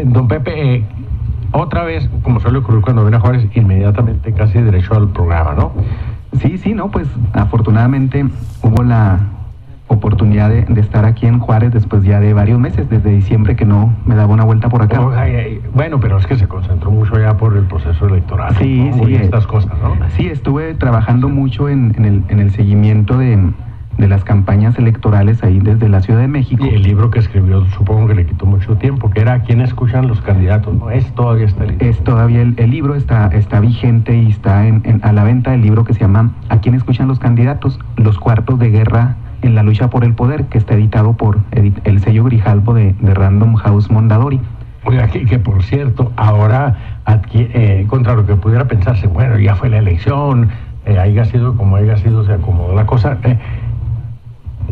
Don Pepe, otra vez, como suele ocurrir cuando viene a Juárez, inmediatamente casi derecho al programa, ¿no? Sí, no, pues afortunadamente hubo la oportunidad de estar aquí en Juárez después ya de varios meses, desde diciembre que no me daba una vuelta por acá. Bueno, pero es que se concentró mucho ya por el proceso electoral. Sí, ¿no? Y estas cosas, ¿no? Sí, estuve trabajando mucho en el seguimiento de las campañas electorales ahí desde la Ciudad de México. Y el libro que escribió supongo que le quitó mucho tiempo, que era ¿A quién escuchan los candidatos? ¿No? Todavía está el libro. Todavía el libro está vigente y está a la venta el libro que se llama ¿A quién escuchan los candidatos? Los cuartos de guerra en la lucha por el poder, que está editado por el sello Grijalbo de Random House Mondadori. Oiga, que por cierto, ahora, contra lo que pudiera pensarse, bueno, ya fue la elección, haya sido como haya sido, se acomodó la cosa.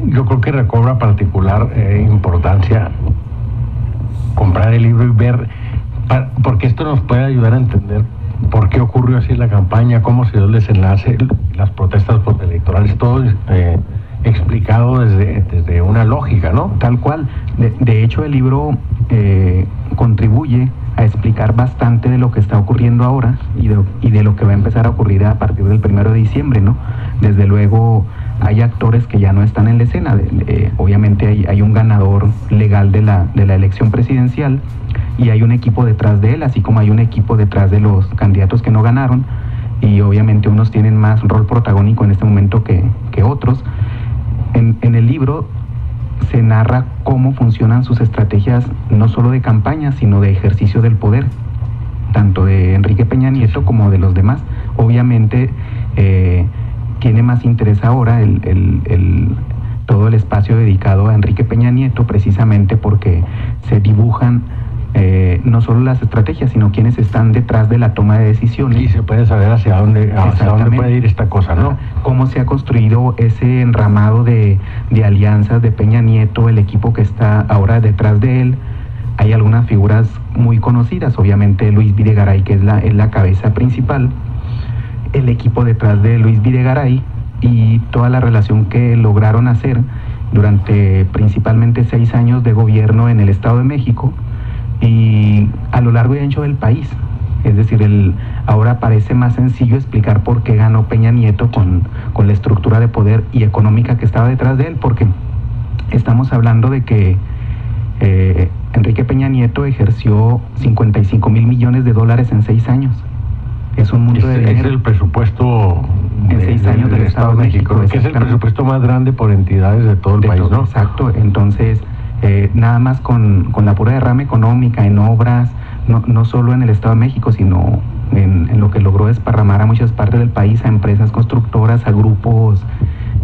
Yo creo que recobra particular importancia comprar el libro y ver, porque esto nos puede ayudar a entender por qué ocurrió así la campaña, cómo se dio el desenlace, las protestas postelectorales, todo explicado desde una lógica, ¿no? Tal cual. De hecho, el libro contribuye a explicar bastante de lo que está ocurriendo ahora y de lo que va a empezar a ocurrir a partir del 1 de diciembre, ¿no? Desde luego hay actores que ya no están en la escena. Obviamente hay un ganador legal de la elección presidencial y hay un equipo detrás de él, así como hay un equipo detrás de los candidatos que no ganaron, y obviamente unos tienen más rol protagónico en este momento que otros. En el libro se narra cómo funcionan sus estrategias, no solo de campaña, sino de ejercicio del poder, tanto de Enrique Peña Nieto como de los demás. Obviamente tiene más interés ahora todo el espacio dedicado a Enrique Peña Nieto, precisamente porque se dibujan no solo las estrategias, sino quienes están detrás de la toma de decisiones. Y se puede saber hacia dónde puede ir esta cosa, ¿no? Cómo se ha construido ese enramado de alianzas de Peña Nieto, el equipo que está ahora detrás de él. Hay algunas figuras muy conocidas, obviamente Luis Videgaray, que es la cabeza principal, el equipo detrás de Luis Videgaray y toda la relación que lograron hacer durante principalmente 6 años de gobierno en el Estado de México y a lo largo y ancho del país. Es decir, ahora parece más sencillo explicar por qué ganó Peña Nieto con la estructura de poder y económica que estaba detrás de él, porque estamos hablando de que Enrique Peña Nieto ejerció 55,000 millones de dólares en 6 años. Es un mundo de dinero. Es el presupuesto en 6 años del Estado de México. Que es el presupuesto más grande por entidades de todo el país, ¿no? Exacto. Entonces, nada más con la pura derrama económica en obras, no solo en el Estado de México, sino en lo que logró desparramar a muchas partes del país, a empresas constructoras, a grupos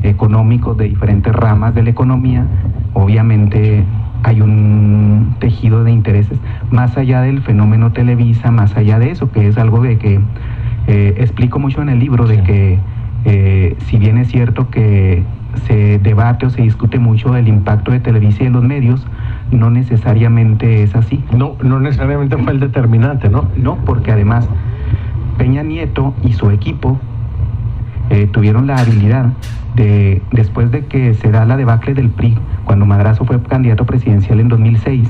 económicos de diferentes ramas de la economía. Obviamente hay un tejido de intereses más allá del fenómeno Televisa, más allá de eso, que es algo de que explico mucho en el libro, de que si bien es cierto que se debate o se discute mucho del impacto de Televisa y de los medios, no necesariamente es así. No necesariamente fue el determinante, ¿no? No, porque además Peña Nieto y su equipo tuvieron la habilidad de, después de que se da la debacle del PRI, cuando Madrazo fue candidato presidencial en 2006,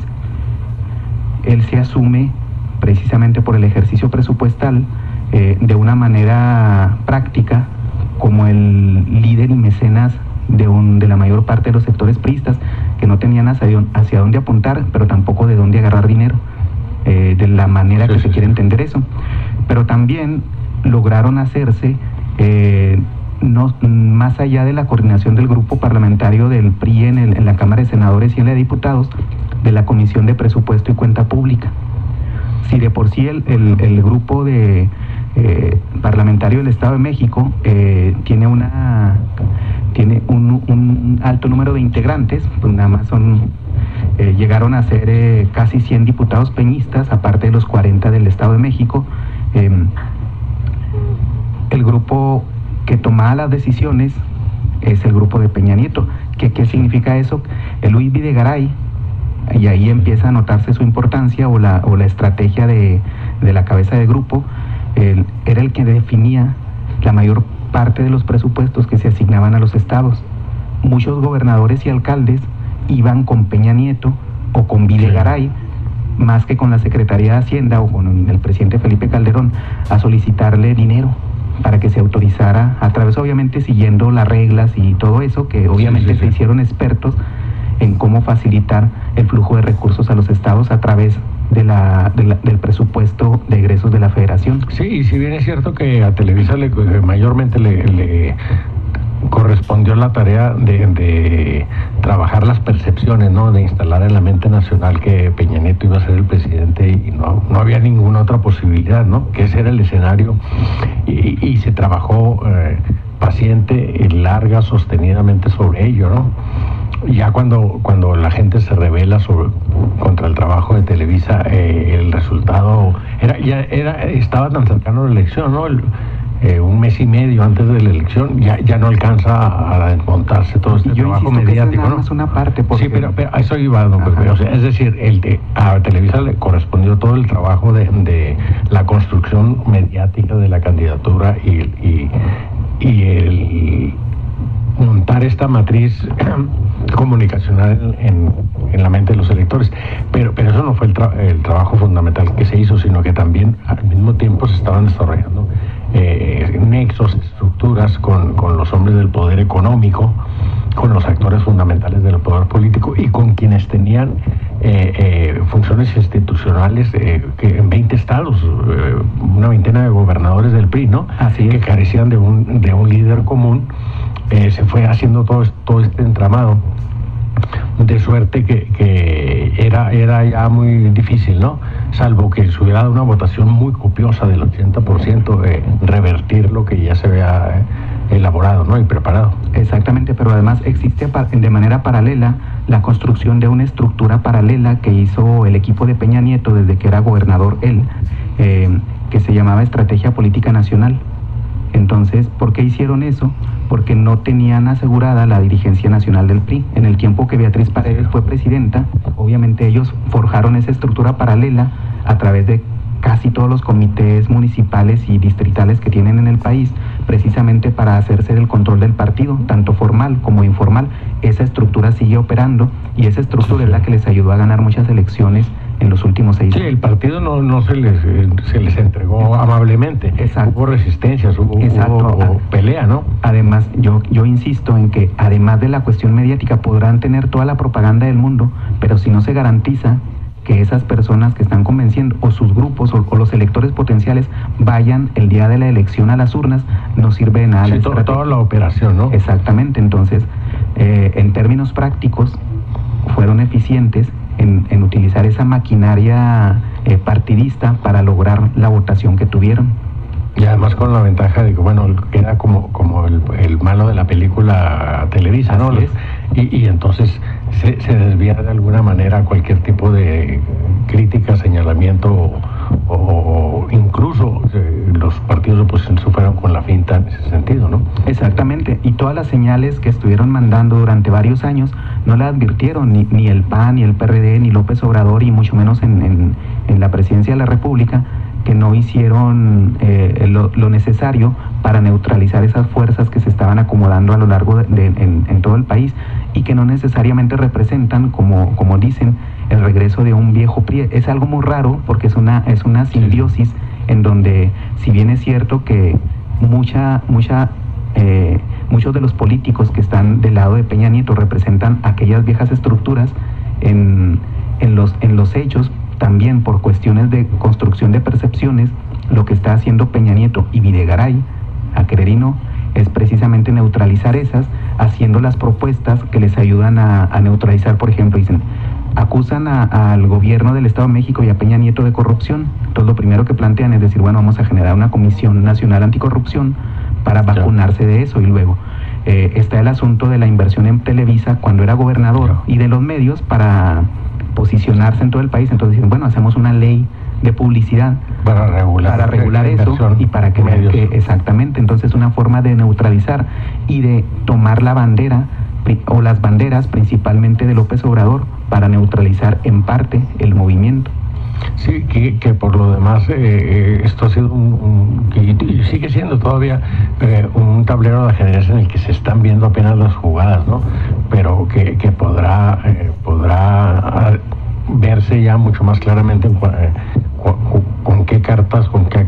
él se asume precisamente por el ejercicio presupuestal de una manera práctica como el líder y mecenas de la mayor parte de los sectores priistas, que no tenían hacia dónde apuntar, pero tampoco de dónde agarrar dinero, de la manera que se quiere entender eso. Pero también lograron hacerse, no, más allá de la coordinación del grupo parlamentario del PRI en la Cámara de Senadores y en la de Diputados, de la Comisión de Presupuesto y Cuenta Pública. Si de por sí el grupo parlamentario del Estado de México tiene un alto número de integrantes, pues nada más llegaron a ser casi 100 diputados peñistas, aparte de los 40 del Estado de México. El grupo que tomaba las decisiones es el grupo de Peña Nieto. ¿Qué significa eso? El Luis Videgaray, y ahí empieza a notarse su importancia o la estrategia de la cabeza de grupo, era el que definía la mayor parte de los presupuestos que se asignaban a los estados. Muchos gobernadores y alcaldes iban con Peña Nieto o con Videgaray más que con la Secretaría de Hacienda o con el presidente Felipe Calderón, a solicitarle dinero para que se autorizara, a través obviamente siguiendo las reglas y todo eso, que obviamente se hicieron expertos en cómo facilitar el flujo de recursos a los estados a través del presupuesto de egresos de la Federación. Sí, y si bien es cierto que a Televisa mayormente le correspondió la tarea de trabajar las percepciones, ¿no? De instalar en la mente nacional que Peña Nieto iba a ser el presidente y no había ninguna otra posibilidad, ¿no? Que ese era el escenario y se trabajó paciente y larga, sostenidamente sobre ello, ¿no? Ya cuando la gente se rebela contra el trabajo de Televisa, el resultado estaba tan cercano a la elección, ¿no? Un mes y medio antes de la elección ya no alcanza a desmontarse todo este trabajo mediático, ¿no? Es una parte porque... Sí, pero a eso iba, don Pepe. O sea, es decir, a Televisa le correspondió todo el trabajo de la construcción mediática de la candidatura y el montar esta matriz comunicacional en la mente de los electores, pero eso no fue el trabajo fundamental que se hizo, sino que también al mismo tiempo se estaban desarrollando nexos, estructuras con los hombres del poder económico, con los actores fundamentales del poder político y con quienes tenían funciones institucionales que en 20 estados, una veintena de gobernadores del PRI, ¿no? Así que carecían de un líder común. Se fue haciendo todo este entramado, de suerte que era ya muy difícil, ¿no? Salvo que se hubiera dado una votación muy copiosa del 80%, revertir lo que ya se había elaborado, ¿no? Y preparado. Exactamente, pero además existe de manera paralela la construcción de una estructura paralela que hizo el equipo de Peña Nieto desde que era gobernador él, que se llamaba Estrategia Política Nacional. Entonces, ¿por qué hicieron eso? Porque no tenían asegurada la dirigencia nacional del PRI. En el tiempo que Beatriz Paredes fue presidenta, obviamente ellos forjaron esa estructura paralela a través de casi todos los comités municipales y distritales que tienen en el país, precisamente para hacerse del control del partido, tanto formal como informal. Esa estructura sigue operando y esa estructura es la que les ayudó a ganar muchas elecciones en los últimos 6 años. Sí, el partido no se les entregó amablemente. Exacto. Hubo resistencias, hubo pelea, ¿no? Además, yo insisto en que además de la cuestión mediática podrán tener toda la propaganda del mundo, pero si no se garantiza que esas personas que están convenciendo o sus grupos o los electores potenciales vayan el día de la elección a las urnas, no sirve de nada. Sí, toda la operación, ¿no? Exactamente. Entonces, en términos prácticos, fueron eficientes en utilizar esa maquinaria partidista para lograr la votación que tuvieron. Y además con la ventaja de que, bueno, era como el malo de la película Televisa, ¿no? Y entonces se desvía de alguna manera cualquier tipo de crítica, señalamiento o incluso los partidos de oposición se fueron con la finta en ese sentido, ¿no? Exactamente, y todas las señales que estuvieron mandando durante varios años no la advirtieron ni el PAN, ni el PRD, ni López Obrador, y mucho menos en la presidencia de la República, que no hicieron lo necesario para neutralizar esas fuerzas que se estaban acomodando a lo largo en todo el país y que no necesariamente representan, como dicen, el regreso de un viejo PRI. Es algo muy raro porque es una simbiosis en donde, si bien es cierto que muchos de los políticos que están del lado de Peña Nieto representan aquellas viejas estructuras, en los hechos, también por cuestiones de construcción de percepciones, lo que está haciendo Peña Nieto y Videgaray, a Quererino, es precisamente neutralizar esas, haciendo las propuestas que les ayudan a neutralizar. Por ejemplo, acusan al gobierno del Estado de México y a Peña Nieto de corrupción. Entonces lo primero que plantean es decir, bueno, vamos a generar una Comisión Nacional Anticorrupción para vacunarse de eso. Y luego está el asunto de la inversión en Televisa cuando era gobernador y de los medios para posicionarse en todo el país. Entonces dicen, bueno, hacemos una ley de publicidad para regular eso y para que vean que exactamente. Entonces una forma de neutralizar y de tomar la bandera o las banderas principalmente de López Obrador para neutralizar en parte el movimiento. Sí, que por lo demás esto ha sido y sigue siendo todavía un tablero de ajedrez en el que se están viendo apenas las jugadas, ¿no? Pero que podrá verse ya mucho más claramente con qué cartas, con qué